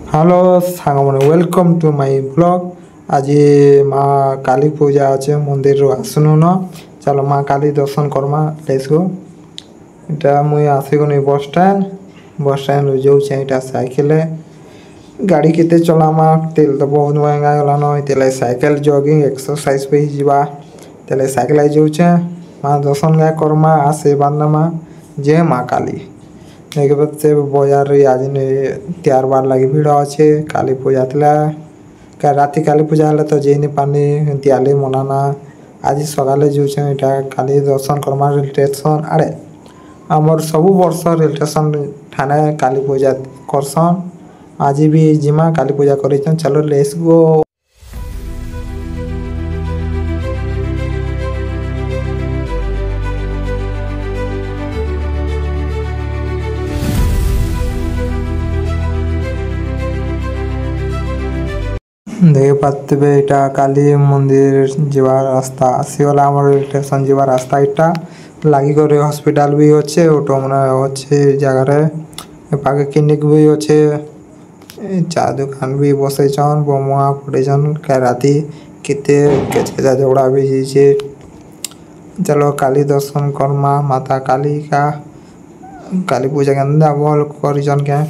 Hello सांगमने welcome to my blog. आज माँ काली पूजा अच्छे मंदिर आसनु न चलो माँ काली दर्शन करमा लेट्स गो। इटा मुई आसीगनी बस स्टैंड जाऊँ इटा साइकेल गाड़ी केते चलामा तेल तो बहुत महंगा गलान तेल साइकेल जॉगिंग एक्सरसाइज पे ही जीवा तेल साइकेल जाऊे माँ दर्शन गा करमा आशीर्वाद नमा जय माँ काली। देखते बजार आज त्यार बार लगी भिड़ अच्छे काली पूजा था राति काली पूजा है तो जेनी पानी दियाली मनाना आज सकाले जाऊे इटा काली दर्शन करमा रेल स्टेशन आड़े आमर सबू वर्ष रेल स्टेशन ठाणे काली पूजा करसन आज भी जिमा काली पूजा कर चलो लेट्स गो। देख पाते इटा काली मंदिर जीवार रास्ता आसीगला रेल स्टेशन जीवार रास्ता इटा लगी कर हॉस्पिटल भी अच्छे ऑटो मन अच्छे जगह पागे क्लिनिक भी अच्छे चा दुकान भी बसैछन बमुआ पड़ेछन क्या राति केते केचकेचा झगड़ा भी होइछे। चलो काली दर्शन करमा माता काली का काली पूजा के अंदर भल करिछन के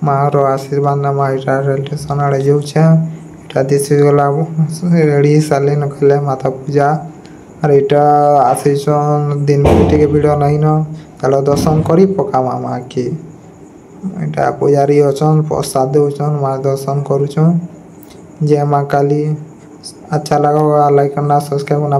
माँ रो आशीर्वाद नमा इटा रेल स्टेशन आड़े जाऊे गला रेडी सारे न कले माता पूजा और इटा आसीन दिन टे भिड़ नहीं न चलो दर्शन कर पका माँ के इटा पूजारी अच्छन प्रसाद दौन माँ दर्शन करुँ जय माँ काली। अच्छा लगा लाइक करना सब्सक्राइब करना।